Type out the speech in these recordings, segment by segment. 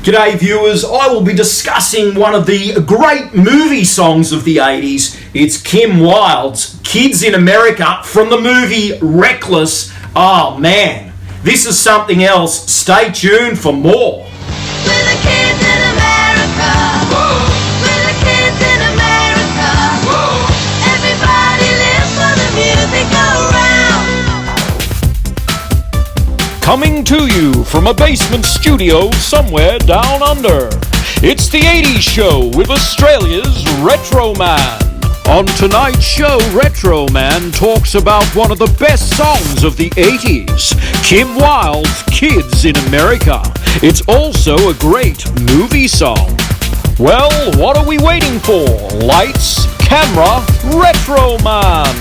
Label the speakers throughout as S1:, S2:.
S1: G'day viewers, I will be discussing one of the great movie songs of the 80s. It's Kim Wilde's Kids in America from the movie Reckless. Oh man, this is something else. Stay tuned for more.
S2: We're the kids in America. Whoa. We're the kids in America. Whoa. Everybody lives for the music around.
S3: Coming to you from a basement studio somewhere down under. It's the 80s show with Australia's Retro Man. On tonight's show, Retro Man talks about one of the best songs of the 80s, Kim Wilde's Kids in America. It's also a great movie song. Well, what are we waiting for? Lights, camera, Retro Man.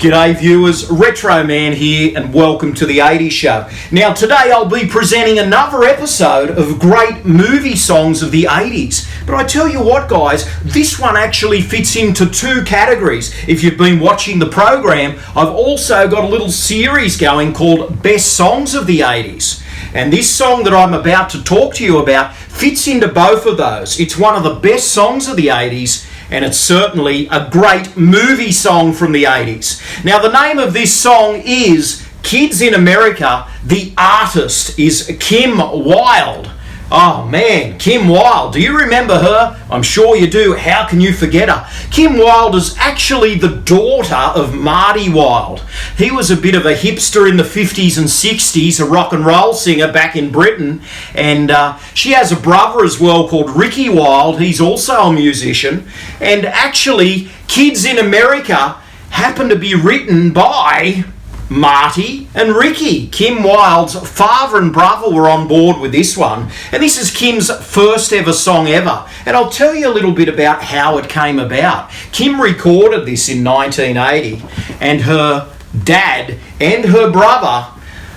S1: G'day viewers, Retro Man here and welcome to the 80s show. Now today I'll be presenting another episode of great movie songs of the 80s. But I tell you what guys, this one actually fits into two categories. If you've been watching the program, I've also got a little series going called Best Songs of the 80s. And this song that I'm about to talk to you about fits into both of those. It's one of the best songs of the 80s. And it's certainly a great movie song from the 80s. Now, the name of this song is Kids in America. The artist is Kim Wilde. Oh man, Kim Wilde. Do you remember her? I'm sure you do. How can you forget her? Kim Wilde is actually the daughter of Marty Wilde. He was a bit of a hipster in the 50s and 60s, a rock and roll singer back in Britain. And she has a brother as well called Ricky Wilde. He's also a musician. And actually, Kids in America happened to be written by Marty and Ricky. Kim Wilde's father and brother were on board with this one. And this is Kim's first ever song ever. And I'll tell you a little bit about how it came about. Kim recorded this in 1980 and her dad and her brother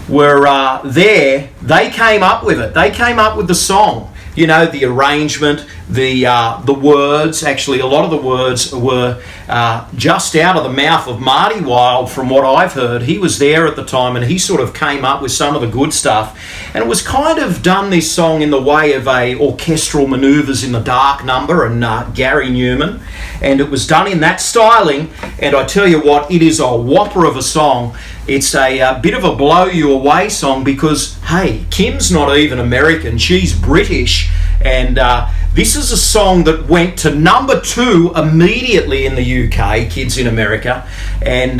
S1: were there. They came up with it. They came up with the song. You know, the arrangement, the words. Actually, a lot of the words were just out of the mouth of Marty Wilde, from what I've heard. He was there at the time, and he sort of came up with some of the good stuff. And it was kind of done, this song, in the way of a orchestral manoeuvres in the dark number and Gary Newman. And it was done in that styling. And I tell you what, it is a whopper of a song. It's a bit of a blow you away song because, hey, Kim's not even American. She's British. And this is a song that went to number 2 immediately in the UK, Kids in America. And,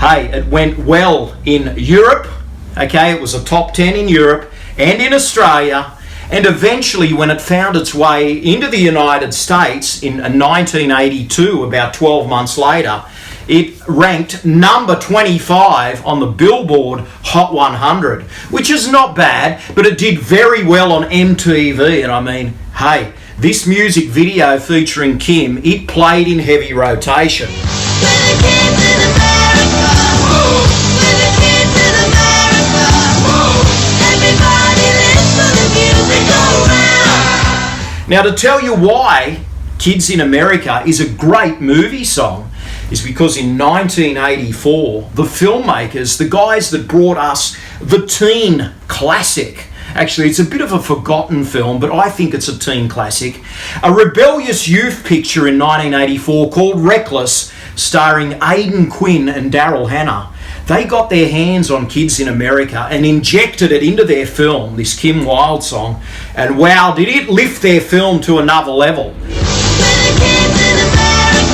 S1: hey, it went well in Europe. Okay, it was a top 10 in Europe and in Australia. And eventually, when it found its way into the United States in 1982, about 12 months later, it ranked number 25 on the Billboard Hot 100, which is not bad, but it did very well on MTV. And I mean, hey, this music video featuring Kim, it played in heavy rotation.
S2: We're the kids in America. Whoa. We're the kids in America. Whoa. Everybody lives for the music around.
S1: Now, to tell you why Kids in America is a great movie song is because in 1984, the filmmakers, the guys that brought us the teen classic, actually it's a bit of a forgotten film, but I think it's a teen classic, a rebellious youth picture in 1984 called Reckless, starring Aidan Quinn and Daryl Hannah. They got their hands on Kids in America and injected it into their film, this Kim Wilde song, and wow, did it lift their film to another level.
S2: We're the kids in America.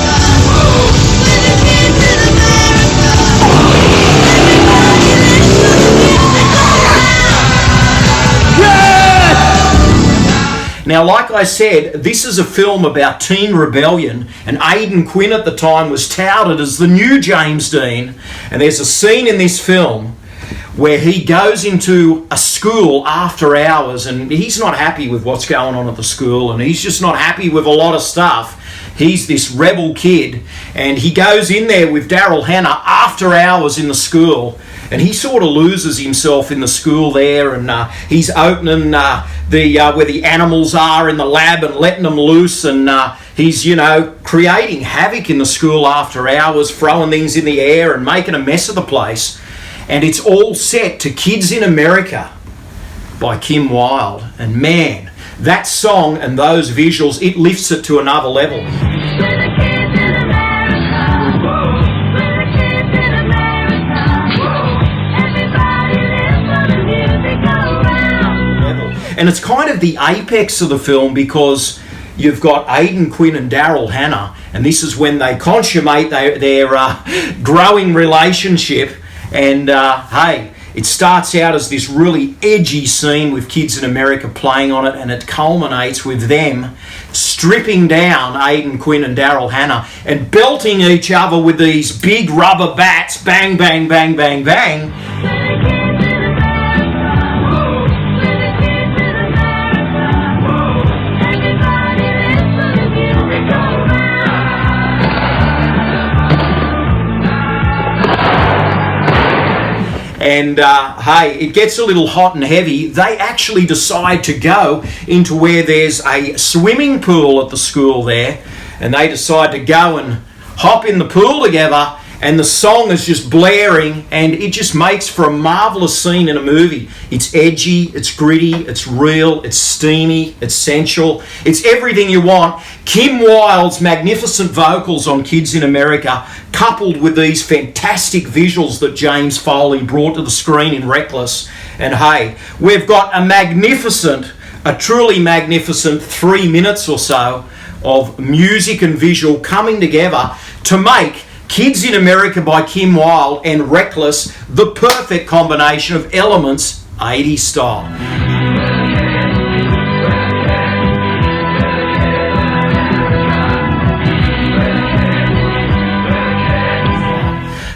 S2: Whoa. We're the kids in America. Everybody lives for the music around.
S1: Now, like I said, this is a film about teen rebellion, and Aidan Quinn at the time was touted as the new James Dean. And there's a scene in this film where he goes into a school after hours, and he's not happy with what's going on at the school, and he's just not happy with a lot of stuff. He's this rebel kid, and he goes in there with Daryl Hannah after hours in the school, and he sort of loses himself in the school there, and he's opening where the animals are in the lab and letting them loose, and he's, you know, creating havoc in the school after hours, throwing things in the air and making a mess of the place. And it's all set to Kids in America. by Kim Wilde. And man, that song and those visuals, it lifts it to another level. And it's kind of the apex of the film because you've got Aidan Quinn and Daryl Hannah, and this is when they consummate their growing relationship. And hey, it starts out as this really edgy scene with kids in America playing on it, and it culminates with them stripping down Aidan Quinn and Daryl Hannah and belting each other with these big rubber bats, bang, bang, bang, bang, bang. And hey, it gets a little hot and heavy. They actually decide to go into where there's a swimming pool at the school there, and they decide to go and hop in the pool together, and the song is just blaring, and it just makes for a marvellous scene in a movie. It's edgy, it's gritty, it's real, it's steamy, it's sensual, it's everything you want. Kim Wilde's magnificent vocals on Kids in America, coupled with these fantastic visuals that James Foley brought to the screen in Reckless. And hey, we've got a truly magnificent 3 minutes or so of music and visual coming together to make Kids in America by Kim Wilde and Reckless the perfect combination of elements 80s style.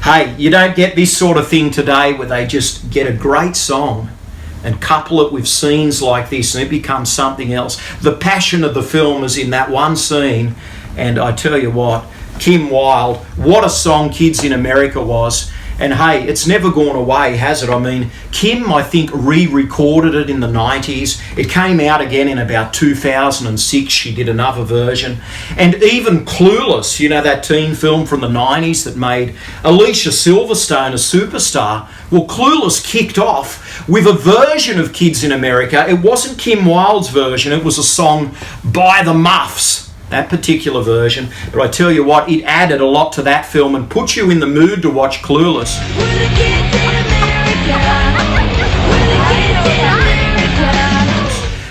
S1: Hey, you don't get this sort of thing today where they just get a great song and couple it with scenes like this and it becomes something else. The passion of the film is in that one scene, and I tell you what, Kim Wilde, what a song Kids in America was. And hey, it's never gone away, has it? I mean, Kim, I think, re-recorded it in the 90s. It came out again in about 2006. She did another version. And even Clueless, you know, that teen film from the 90s that made Alicia Silverstone a superstar. Well, Clueless kicked off with a version of Kids in America. It wasn't Kim Wilde's version. It was a song by the Muffs, that particular version. But I tell you what, it added a lot to that film and put you in the mood to watch Clueless.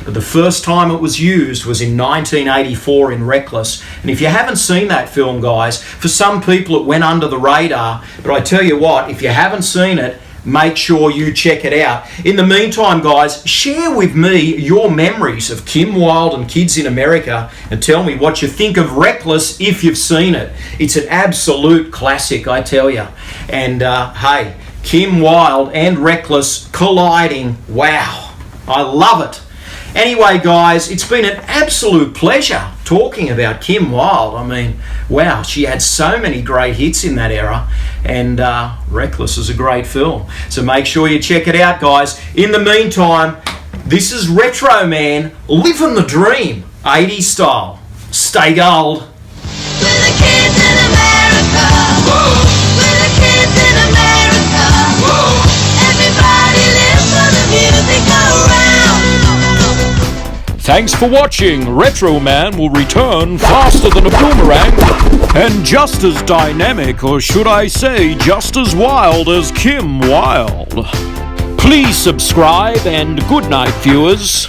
S1: But the first time it was used was in 1984 in Reckless. And if you haven't seen that film, guys, for some people it went under the radar. But I tell you what, if you haven't seen it, make sure you check it out. In the meantime, guys, share with me your memories of Kim Wilde and Kids in America and tell me what you think of Reckless if you've seen it. It's an absolute classic, I tell you. And hey, Kim Wilde and Reckless colliding. Wow, I love it. Anyway, guys, it's been an absolute pleasure talking about Kim Wilde. I mean, wow, she had so many great hits in that era, and Reckless is a great film. So make sure you check it out, guys. In the meantime, this is Retro Man, living the dream, 80s style. Stay gold.
S2: We're the kids in America. We're the kids in America. Everybody lives for the music around.
S3: Thanks for watching. Retro Man will return faster than a boomerang and just as dynamic, or should I say just as wild as Kim Wilde. Please subscribe and good night, viewers.